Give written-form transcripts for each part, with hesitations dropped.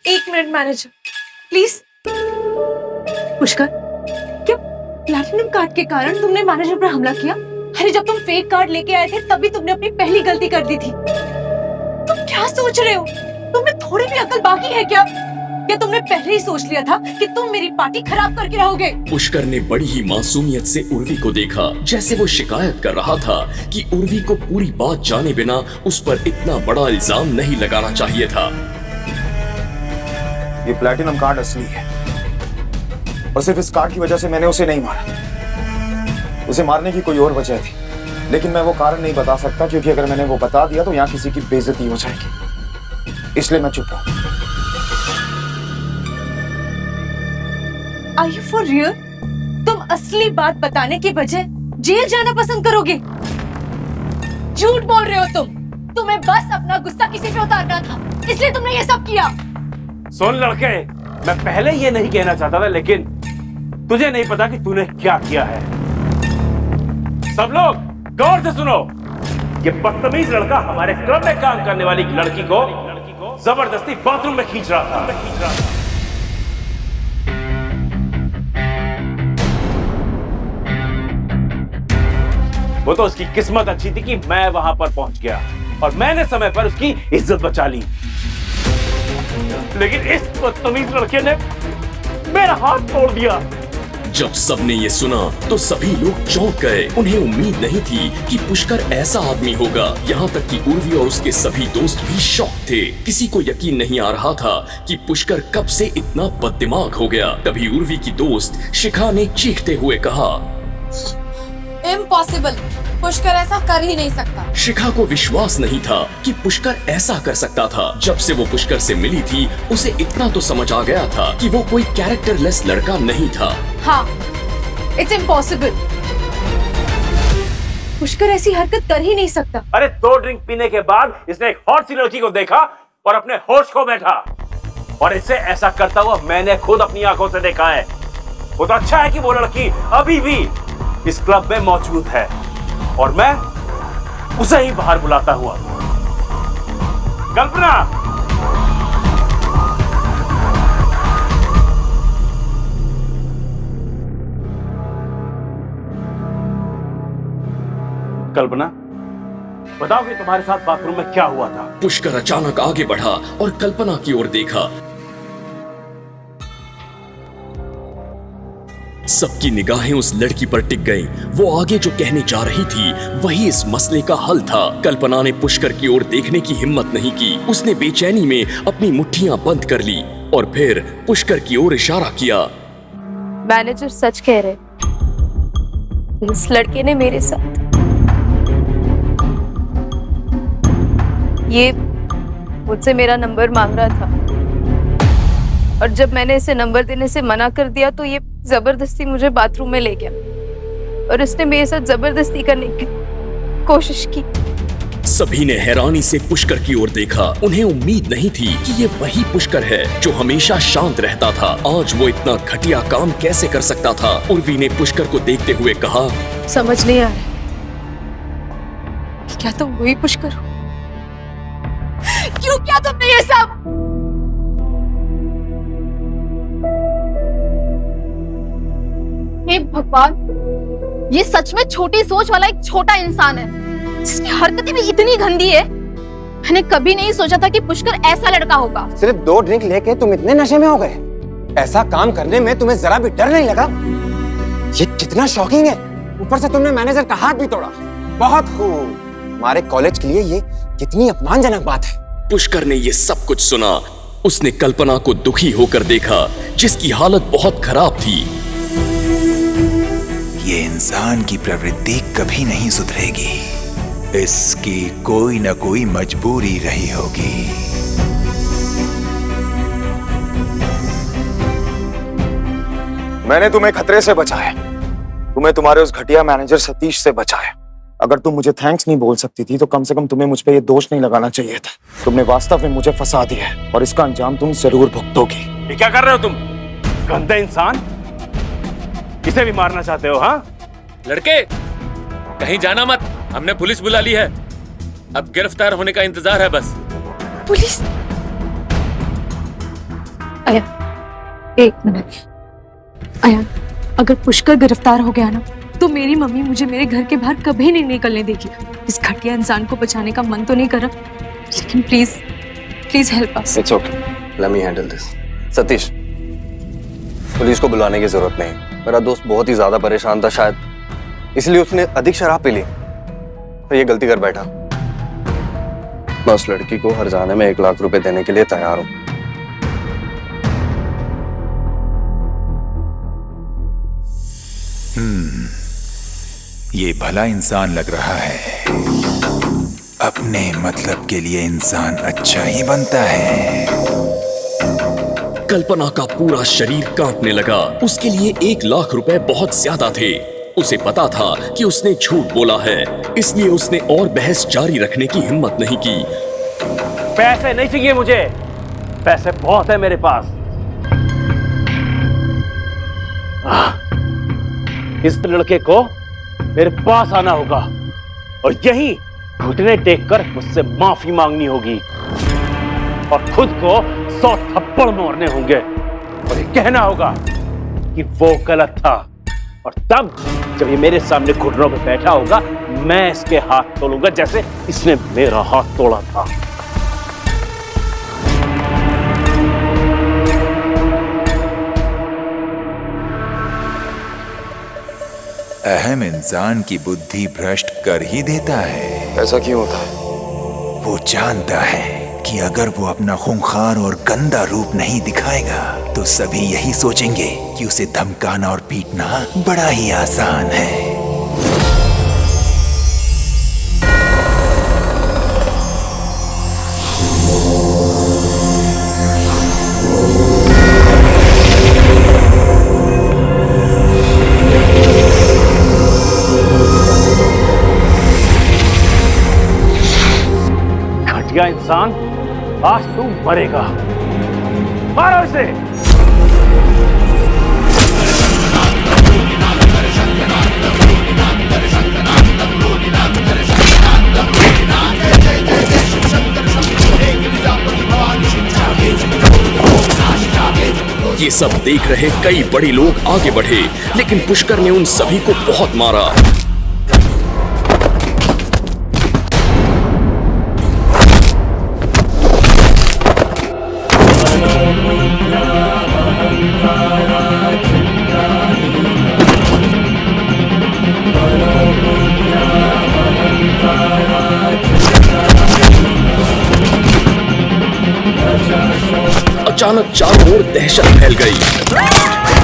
एक minute manager please. Pushkar, क्या platinum card के कारण तुमने मैनेजर पर हमला किया? अरे जब तुम फेक कार्ड लेके आए थे तभी तुमने अपनी पहली गलती कर दी थी। तुम क्या सोच रहे हो? तुम्हें थोड़ी भी अकल बाकी है क्या? क्या तुमने पहले ही सोच लिया था कि तुम मेरी पार्टी खराब करके रहोगे? पुष्कर ने बड़ी ही मासूमियत से उर्वी को देखा, जैसे वो शिकायत कर रहा था कि उर्वी को पूरी बात जाने बिना उस पर इतना बड़ा इल्जाम नहीं लगाना चाहिए था। ये प्लैटिनम कार्ड असली है और सिर्फ इस कार्ड की वजह से मैंने उसे नहीं मारा। उसे मारने की कोई और वजह थी, लेकिन मैं वो कारण नहीं बता सकता क्योंकि अगर मैंने वो बता दिया तो यहाँ किसी की बेइज्जती हो जाएगी, इसलिए मैं चुप हूँ। Are you for real? तुम असली बात बताने की बजाय जेल जाना पसंद करोगे? झूठ बोल रहे हो तुम। तुम्हें बस अपना गुस्सा किसी पे उतारना था, इसलिए तुमने ये सब किया। सुन लड़के, मैं पहले ये नहीं कहना चाहता था, लेकिन तुझे नहीं पता कि तूने क्या किया है। सब लोग गौर से सुनो। ये बदतमीज लड़का हमारे क्लब में काम करने वाली लड़की को जबरदस्ती बाथरूम में खींच रहा था। वो तो उसकी किस्मत अच्छी थी कि मैं वहां पर पहुंच गया और मैंने समय पर उसकी इज्जत बचा ली, लेकिन इस बदतमीज लड़के ने मेरा हाथ तोड़ दिया। जब सबने ये सुना तो सभी लोग चौंक गए। उन्हें उम्मीद नहीं थी कि पुष्कर ऐसा आदमी होगा। यहाँ तक कि उर्वी और उसके सभी दोस्त भी शॉक थे। किसी को यकीन नहीं आ रहा था कि पुष्कर कब से इतना बददिमाग हो गया। तभी उर्वी की दोस्त शिखा ने चीखते हुए कहा, इम्पॉसिबल, पुष्कर ऐसा कर ही नहीं सकता। शिखा को विश्वास नहीं था कि पुष्कर ऐसा कर सकता था। जब से वो पुष्कर से मिली थी उसे इतना तो समझ आ गया था कि वो कोई कैरेक्टरलेस लड़का नहीं था। हाँ, इट्स इम्पॉसिबल। पुष्कर ऐसी हरकत कर ही नहीं सकता। अरे 2 ड्रिंक पीने के बाद इसने एक हॉट सी लड़की को देखा और अपने होश खो बैठा, और इसे ऐसा करता हुआ मैंने खुद अपनी आंखों से देखा है। वो तो अच्छा है कि वो लड़की अभी भी इस क्लब में मौजूद है और मैं उसे ही बाहर बुलाता हुआ। कल्पना, कल्पना, बताओ कि तुम्हारे साथ बाथरूम में क्या हुआ था? पुष्कर अचानक आगे बढ़ा और कल्पना की ओर देखा। सबकी निगाहें उस लड़की पर टिक गईं। वो आगे जो कहने जा रही थी वही इस मसले का हल था। कल्पना ने पुष्कर की ओर देखने की हिम्मत नहीं की। उसने बेचैनी में अपनी मुट्ठियां बंद कर ली और फिर पुष्कर की ओर इशारा किया। मैनेजर सच कह रहे, इस लड़के ने मेरे साथ ये मुझसे मेरा नंबर मांग रहा था, और जब मैंने इसे नंबर देने से मना कर दिया तो ये जबरदस्ती मुझे बाथरूम में ले गया और इसने मेरे साथ जबरदस्ती करने की कोशिश की। सभी ने हैरानी से पुष्कर की ओर देखा। उन्हें उम्मीद नहीं थी कि ये वही पुष्कर है जो हमेशा शांत रहता था। आज वो इतना घटिया काम कैसे कर सकता था? उर्वी ने पुष्कर को देखते हुए कहा, समझ नहीं आ रहा कि क्या तुम वही पुष्कर हो? क्यों किया तुमने ये सब? हे भगवान, ये सच में छोटी सोच वाला एक छोटा इंसान है जिसकी हरकतें भी इतनी गंदी है। मैंने कभी नहीं सोचा था कि पुष्कर ऐसा लड़का होगा। सिर्फ 2 ड्रिंक लेके तुम इतने नशे में हो गए? ऐसा काम करने में तुम्हें जरा भी डर नहीं लगा? ये कितना शॉकिंग है। ऊपर से तुमने मैनेजर का हाथ भी तोड़ा। बहुत खूब। हमारे कॉलेज के लिए ये कितनी अपमानजनक बात है। पुष्कर ने ये सब कुछ सुना। उसने कल्पना को दुखी होकर देखा जिसकी हालत बहुत खराब थी। ये इंसान की प्रवृत्ति कभी नहीं सुधरेगी। इसकी कोई न कोई मजबूरी रही होगी। मैंने तुम्हें खतरे से बचाया, तुम्हें तुम्हारे उस घटिया मैनेजर सतीश से बचाया। अगर तुम मुझे थैंक्स नहीं बोल सकती थी तो कम से कम तुम्हें मुझ पे ये दोष नहीं लगाना चाहिए था। तुमने वास्तव में मुझे फंसा दिया है और इसका अंजाम तुम जरूर भुगतोगी। ये क्या कर रहे हो तुम? गंदे इंसान, इसे भी मारना चाहते हो? हाँ लड़के, कहीं जाना मत, हमने पुलिस बुला ली है। अब गिरफ्तार होने का इंतजार है बस। पुलिस? अयन, एक मिनट। अयन, अगर पुष्कर गिरफ्तार हो गया ना तो मेरी मम्मी मुझे मेरे घर के बाहर कभी नहीं निकलने देगी। इस घटिया इंसान को बचाने का मन तो नहीं कर रहा, लेकिन please please help us. It's okay, let me handle this. Satish, police को बुलाने की जरूरत नहीं। मेरा दोस्त बहुत ही ज्यादा परेशान था, शायद इसलिए उसने अधिक शराब पी ली तो ये गलती कर बैठा। मैं उस लड़की को हर जाने में 1 लाख रुपए देने के लिए तैयार हूं। ये भला इंसान लग रहा है। अपने मतलब के लिए इंसान अच्छा ही बनता है। कल्पना का पूरा शरीर कांपने लगा। उसके लिए 1 लाख रुपए बहुत ज्यादा थे। उसे पता था कि उसने झूठ बोला है, इसलिए उसने और बहस जारी रखने की हिम्मत नहीं की। पैसे नहीं चाहिए मुझे, पैसे बहुत है मेरे पास। इस लड़के को मेरे पास आना होगा और यही घुटने टेक कर मुझसे माफी मांगनी होगी और खुद को 100 थप्पड़ मारने होंगे और ये कहना होगा कि वो गलत था। और तब जब ये मेरे सामने घुटनों पे बैठा होगा, मैं इसके हाथ तोड़ूंगा जैसे इसने मेरा हाथ तोड़ा था। अहम इंसान की बुद्धि भ्रष्ट कर ही देता है। ऐसा क्यों होता है? वो जानता है कि अगर वो अपना खूंखार और गंदा रूप नहीं दिखाएगा तो सभी यही सोचेंगे कि उसे धमकाना और पीटना बड़ा ही आसान है। घटिया इंसान, आज तू मरेगा। मारो इसे। ये सब देख रहे कई बड़े लोग आगे बढ़े, लेकिन पुष्कर ने उन सभी को बहुत मारा। अचानक चारों ओर दहशत फैल गई।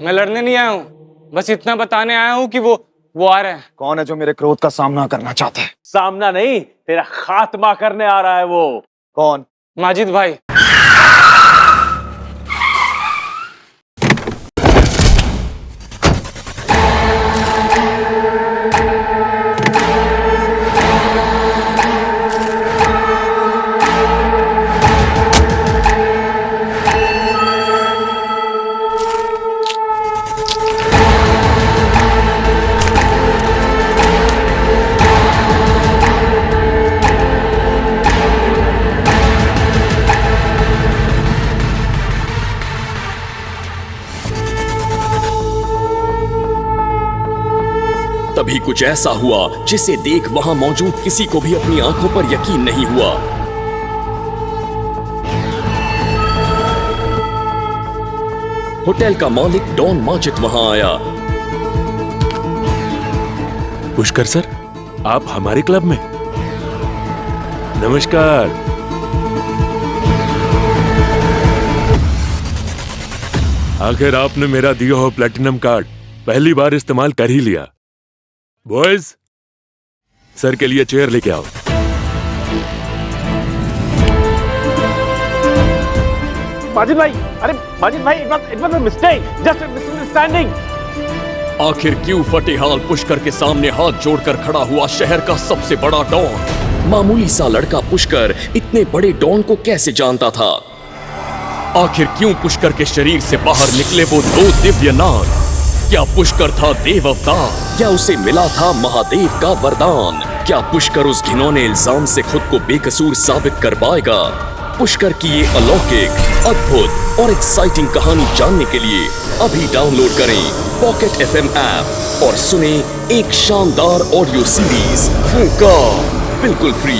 मैं लड़ने नहीं आया हूँ, बस इतना बताने आया हूँ कि वो आ रहे हैं। कौन है जो मेरे क्रोध का सामना करना चाहता है? सामना नहीं, तेरा खात्मा करने आ रहा है वो। कौन? माजिद भाई। तभी कुछ ऐसा हुआ जिसे देख वहां मौजूद किसी को भी अपनी आंखों पर यकीन नहीं हुआ। होटल का मालिक डॉन माजिद वहां आया। पुष्कर सर, आप हमारे क्लब में? नमस्कार। आखिर आपने मेरा दिया हुआ प्लेटिनम कार्ड पहली बार इस्तेमाल कर ही लिया। बॉयज, सर के लिए चेयर लेके आओ। माजिद भाई, अरे माजिद भाई, it was a mistake, just a misunderstanding. आखिर क्यों फतेहाल पुष्कर के सामने हाथ जोड़कर खड़ा हुआ शहर का सबसे बड़ा डॉन? मामूली सा लड़का पुष्कर इतने बड़े डॉन को कैसे जानता था? आखिर क्यों पुष्कर के शरीर से बाहर निकले वो दो दिव्य नाग? क्या पुष्कर था देव अवतार या उसे मिला था महादेव का वरदान? क्या पुष्कर उस घिनौने इल्जाम से खुद को बेकसूर साबित कर पाएगा? पुष्कर की ये अलौकिक, अद्भुत और एक्साइटिंग कहानी जानने के लिए अभी डाउनलोड करें पॉकेट FM ऐप और सुने एक शानदार ऑडियो सीरीज फूंकार, बिल्कुल फ्री।